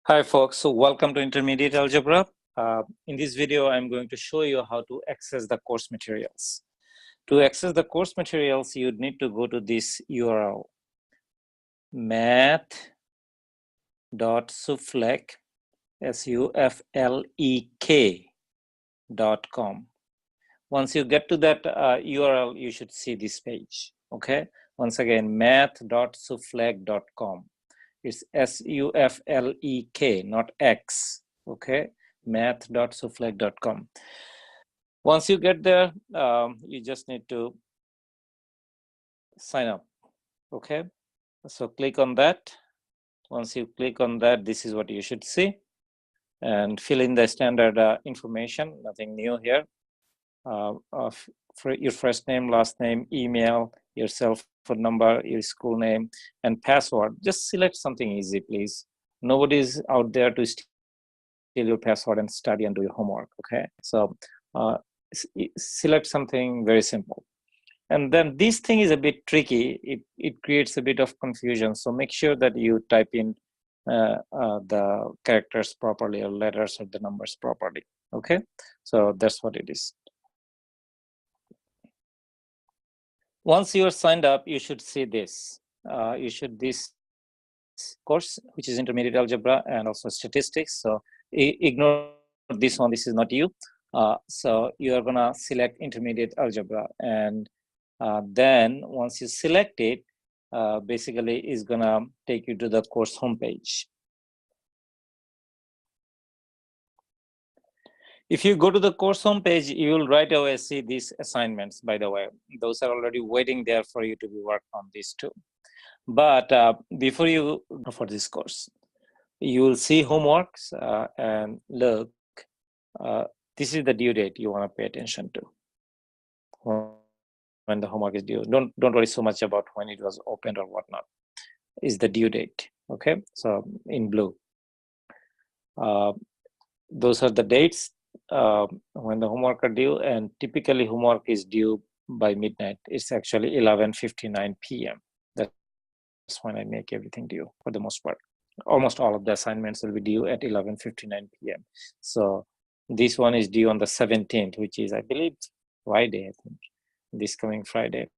Hi folks, so welcome to Intermediate Algebra. In this video, I'm going to show you how to access the course materials. To access the course materials, you'd need to go to this URL, math.suflek, suflek.com. Once you get to that URL, you should see this page, okay? Once again, math.suflek.com. It's SUFLEK, not X, okay? math.suflek.com. Once you get there, you just need to sign up, okay? So click on that. Once you click on that, this is what you should see. And fill in the standard information, nothing new here. Of your first name, last name, email, your cell phone number, your school name, and password. Just select something easy, please. Nobody's out there to steal your password and study and do your homework, okay? So select something very simple. And then this thing is a bit tricky. It creates a bit of confusion. So make sure that you type in the characters properly, or letters or the numbers properly, okay? So that's what it is. Once you are signed up, you should see this. This course, which is Intermediate Algebra and also Statistics. So ignore this one, this is not you. So you are gonna select Intermediate Algebra, and then once you select it, basically is gonna take you to the course homepage. If you go to the course homepage, you will right away see these assignments, by the way. Those are already waiting there for you to be worked on these too. But before you go for this course, you will see homeworks and look, this is the due date you want to pay attention to when the homework is due. Don't worry so much about when it was opened or whatnot. Is the due date, okay? So in blue. Those are the dates when the homework are due, and typically homework is due by midnight. It's actually 11:59 p.m. That's when I make everything due for the most part. Almost all of the assignments will be due at 11:59 p.m. So this one is due on the 17th, which is, I believe, Friday, I think, this coming Friday.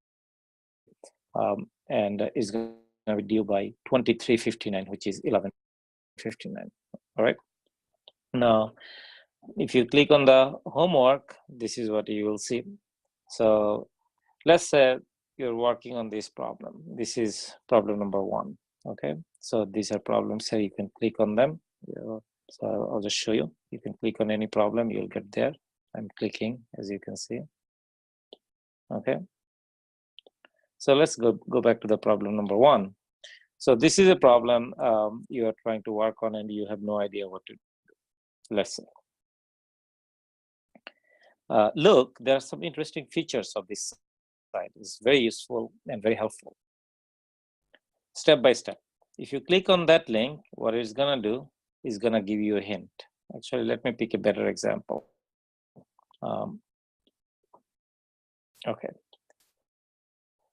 And is going to be due by 23:59, which is 11:59. All right. Now, if you click on the homework, this is what you will see. So let's say you're working on this problem. This is problem number 1, okay? So these are problems here, you can click on them. So I'll just show you. You can click on any problem, you'll get there. I'm clicking, as you can see, okay? So let's go back to the problem number 1. So this is a problem you are trying to work on and you have no idea what to do. Let's say. Look, there are some interesting features of this site. It's very useful and very helpful. Step by step. If you click on that link, what it's gonna do is gonna give you a hint. Actually, let me pick a better example. Okay.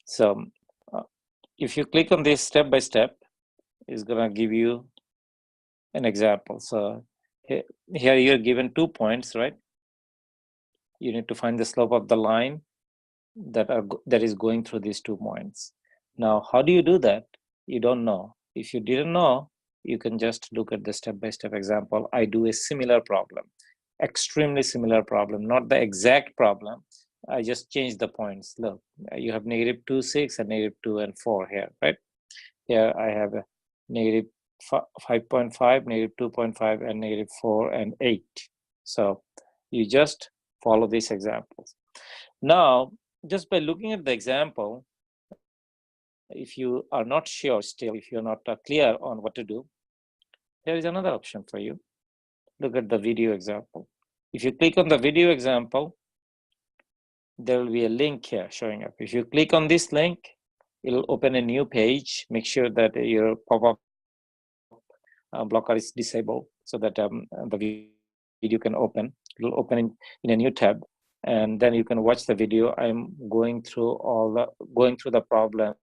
So if you click on this step by step, it's gonna give you an example. So here you're given 2 points, right? You need to find the slope of the line that is going through these 2 points. Now, how do you do that? You don't know. If you didn't know, you can just look at the step-by-step example. I do a similar problem, extremely similar problem, not the exact problem. I just change the points. Look, you have -2, 6, and -2 and 4 here, right? Here I have a -5.5, -2.5, and -4 and 8. So you just follow these examples. Now, just by looking at the example, if you are not sure still, if you're not clear on what to do, there is another option for you. Look at the video example. If you click on the video example, there will be a link here showing up. If you click on this link, it'll open a new page. Make sure that your pop-up blocker is disabled so that the video can open. It'll open in a new tab, and then you can watch the video. I'm going through the problem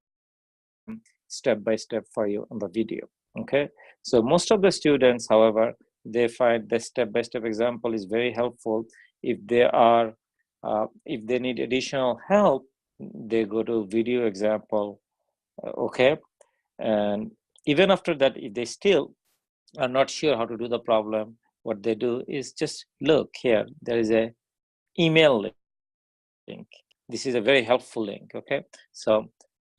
step by step for you on the video. Okay, so most of the students, however, they find the step-by-step example is very helpful. If they need additional help, they go to video example. Okay, and even after that, if they still are not sure how to do the problem, what they do is just look here. There is a email link. This is a very helpful link. Okay, so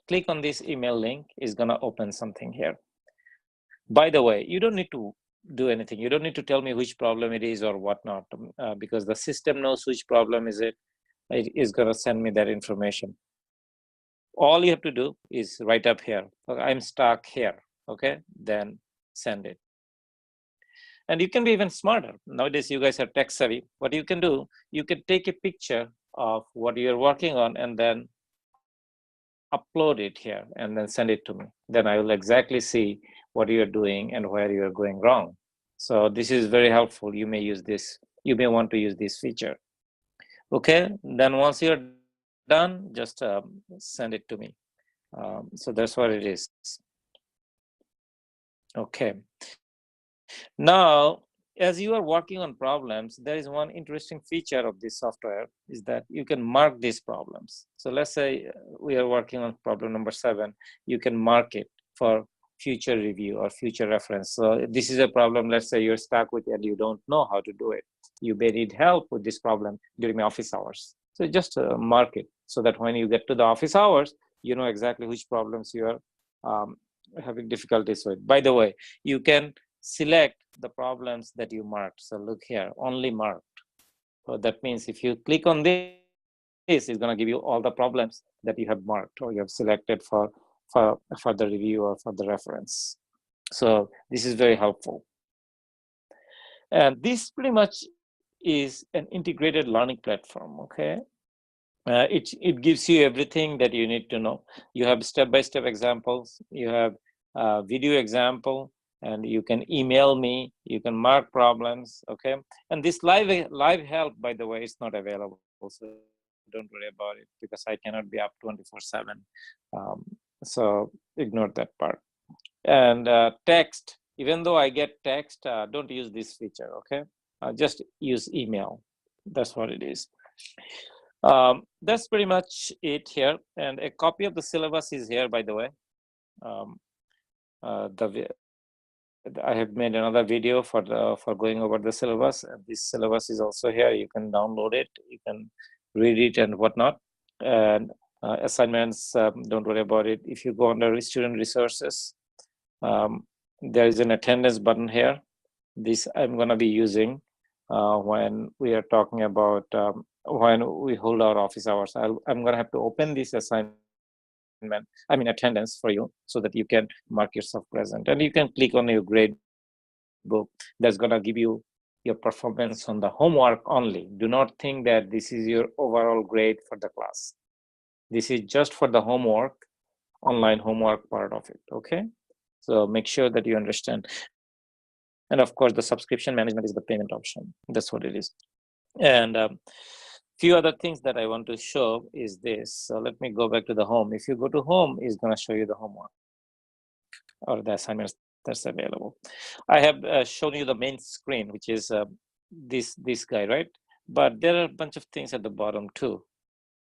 click on this email link. Is gonna open something here. By the way, you don't need to do anything. You don't need to tell me which problem it is or whatnot, because the system knows which problem is it. It is gonna send me that information. All you have to do is write up here, okay, I'm stuck here. Okay, then send it. And you can be even smarter. Nowadays, you guys are tech savvy. What you can do, you can take a picture of what you're working on and then upload it here and then send it to me. Then I will exactly see what you're doing and where you're going wrong. So this is very helpful. You may use this. You may want to use this feature. Okay, then once you're done, just send it to me. So that's what it is. Okay. Now, as you are working on problems, there is one interesting feature of this software is that you can mark these problems. So let's say we are working on problem number 7. You can mark it for future review or future reference. So this is a problem, let's say you're stuck with it and you don't know how to do it. You may need help with this problem during the office hours. So just mark it so that when you get to the office hours, you know exactly which problems you are having difficulties with. By the way, you can select the problems that you marked. So look here, only marked. So that means if you click on this, it's going to give you all the problems that you have marked or you have selected for the review or for the reference. So this is very helpful. And this pretty much is an integrated learning platform, okay? It gives you everything that you need to know. You have step-by-step examples, you have video example, and you can email me, you can mark problems, okay? And this live help, by the way, is not available, so don't worry about it because I cannot be up 24/7. So ignore that part. And text, even though I get text, don't use this feature, okay? Just use email. That's what it is. That's pretty much it here. And a copy of the syllabus is here, by the way. I have made another video for going over the syllabus. And this syllabus is also here. You can download it. You can read it and whatnot. And assignments, don't worry about it. If you go under student resources, there is an attendance button here. This I'm going to be using when we are talking about when we hold our office hours. I'm going to have to open this attendance for you so that you can mark yourself present. And you can click on your grade book. That's going to give you your performance on the homework only. Do not think that this is your overall grade for the class. This is just for the homework, online homework part of it, okay? So make sure that you understand. And of course, the subscription management is the payment option. That's what it is. And few other things that I want to show is this. So let me go back to the home. If you go to home, it's going to show you the homework or the assignments that's available. I have shown you the main screen, which is this guy, right? But there are a bunch of things at the bottom too.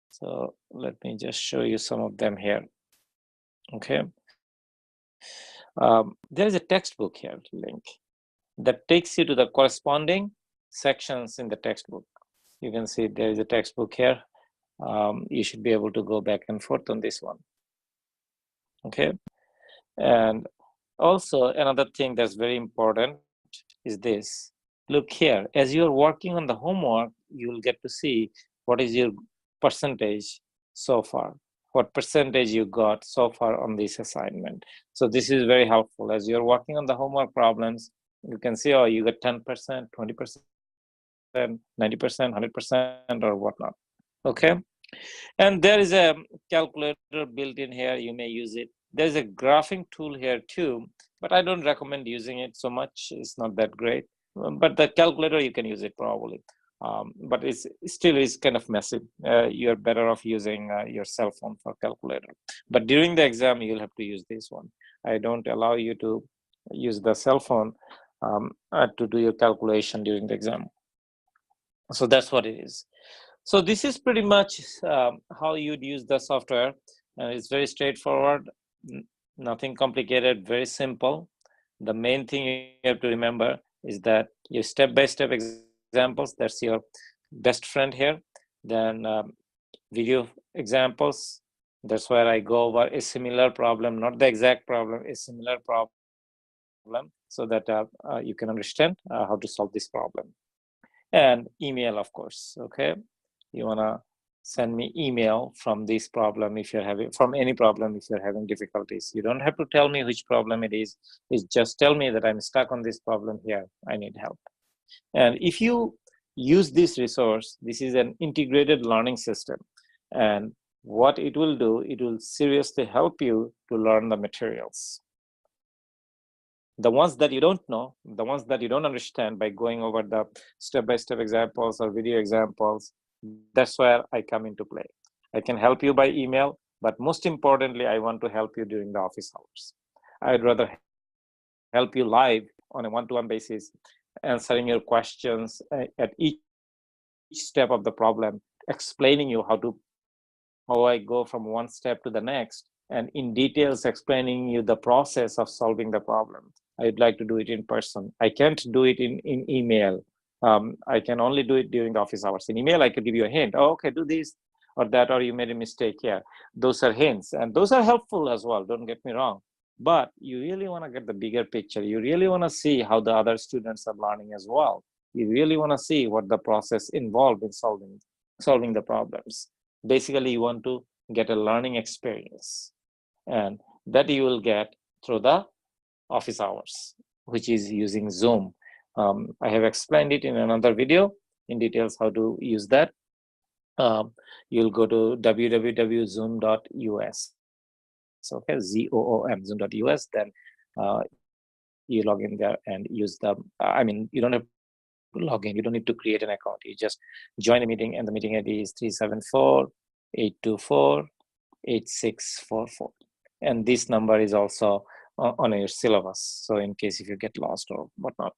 So let me just show you some of them here. Okay. There is a textbook here link that takes you to the corresponding sections in the textbook. You can see there is a textbook here. You should be able to go back and forth on this one. Okay. And also another thing that's very important is this. Look here, as you're working on the homework, you'll get to see what is your percentage so far, what percentage you got so far on this assignment. So this is very helpful. As you're working on the homework problems, you can see, oh, you got 10%, 20%, 90%, 100%, or whatnot. Okay. And there is a calculator built in here. You may use it. There's a graphing tool here too, but I don't recommend using it so much. It's not that great. But the calculator, you can use it probably. But it still is kind of messy. You're better off using your cell phone for calculator. But during the exam, you'll have to use this one. I don't allow you to use the cell phone to do your calculation during the exam. So that's what it is. So this is pretty much how you'd use the software. It's very straightforward, nothing complicated, very simple. The main thing you have to remember is that your step-by-step examples, that's your best friend here. Then video examples, that's where I go over a similar problem, not the exact problem, a similar problem, so that you can understand how to solve this problem. And email, of course. Okay, you want to send me email from this problem if you're having, from any problem if you're having difficulties. You don't have to tell me which problem it is. It's just tell me that I'm stuck on this problem here, I need help. And if you use this resource, this is an integrated learning system, and what it will do, it will seriously help you to learn the materials. The ones that you don't know, the ones that you don't understand, by going over the step-by-step examples or video examples, that's where I come into play. I can help you by email, but most importantly, I want to help you during the office hours. I'd rather help you live on a one-to-one basis, answering your questions at each step of the problem, explaining you how I go from one step to the next, and in details explaining you the process of solving the problem. I'd like to do it in person. I can't do it in email. I can only do it during the office hours. In email, I could give you a hint. Oh, okay, do this or that, or you made a mistake here. Those are hints, and those are helpful as well, don't get me wrong. But you really want to get the bigger picture. You really want to see how the other students are learning as well. You really want to see what the process involved in solving the problems. Basically, you want to get a learning experience, and that you will get through the office hours, which is using Zoom. I have explained it in another video in details how to use that. You'll go to www.zoom.us. Okay, ZOOM, zoom.us. Then you log in there and use the, I mean, you don't have to log in, you don't need to create an account. You just join a meeting, and the meeting ID is 374-824-8644. And this number is also on your syllabus, so in case if you get lost or whatnot.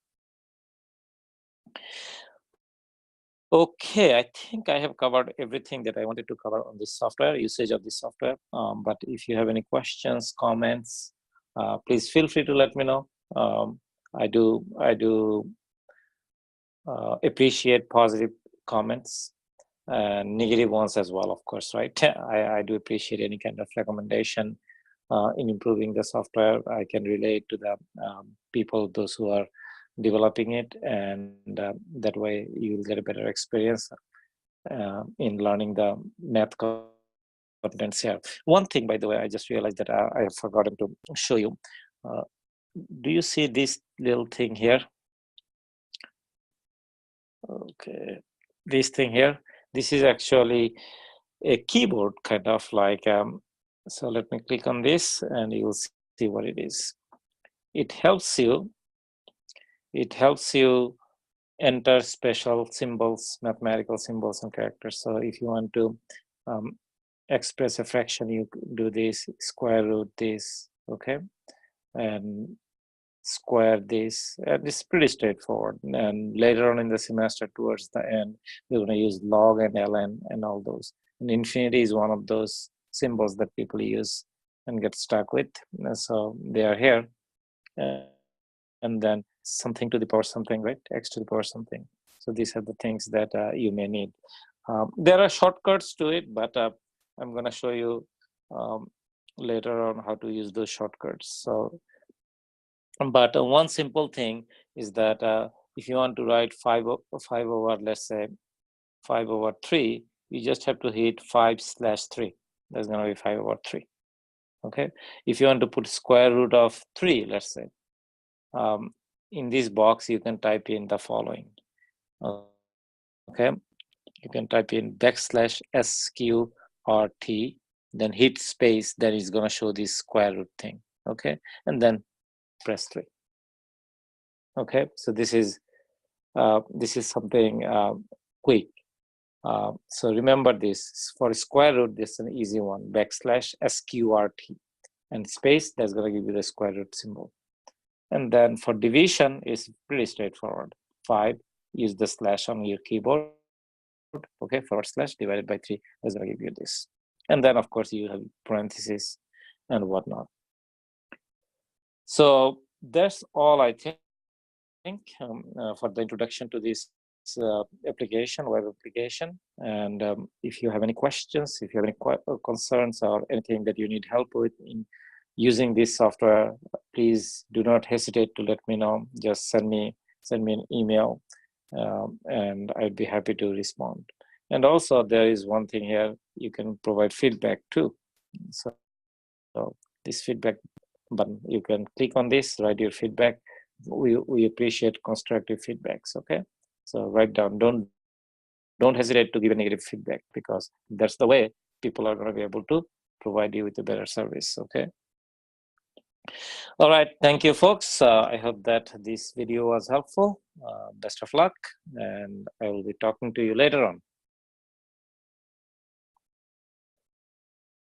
Okay, I think I have covered everything that I wanted to cover on this software, usage of this software. But if you have any questions, comments, please feel free to let me know. I do appreciate positive comments and negative ones as well, of course, right? I do appreciate any kind of recommendation in improving the software. I can relate to the people, those who are developing it, and that way you will get a better experience in learning the math contents here. One thing, by the way, I just realized that I have forgotten to show you. Do you see this little thing here? Okay, this thing here, this is actually a keyboard, kind of like, so let me click on this and you will see what it is. It helps you enter special symbols, mathematical symbols and characters. So if you want to express a fraction, you do this, square root this, okay, and square this. And it's pretty straightforward. And later on in the semester, towards the end, we're going to use log and ln and all those. And infinity is one of those symbols that people use and get stuck with. So they are here. And then something to the power something, right? X to the power something. So these are the things that you may need. There are shortcuts to it, but I'm going to show you later on how to use those shortcuts. So, but one simple thing is that if you want to write 5 over, let's say 5 over 3, you just have to hit 5/3. That's going to be 5 over 3. Okay. If you want to put square root of 3, let's say, in this box, you can type in the following. Okay. You can type in \SQRT, then hit space, then it's going to show this square root thing. Okay. And then press 3. Okay. So this is something quick. So remember this, for square root, this is an easy one, \SQRT, and space, that's going to give you the square root symbol. And then for division, it's pretty straightforward. 5, use the slash on your keyboard, okay, / divided by 3 is going to give you this. And then, of course, you have parentheses and whatnot. So that's all I think for the introduction to this application, web application. And if you have any questions, if you have any concerns or anything that you need help with in using this software, please do not hesitate to let me know. Just send me an email, and I'd be happy to respond. And also, there is one thing here: you can provide feedback too. So this feedback button, you can click on this, write your feedback. We appreciate constructive feedbacks. Okay, so write down. Don't hesitate to give a negative feedback, because that's the way people are going to be able to provide you with a better service. Okay. All right. Thank you, folks. I hope that this video was helpful. Best of luck, and I will be talking to you later on.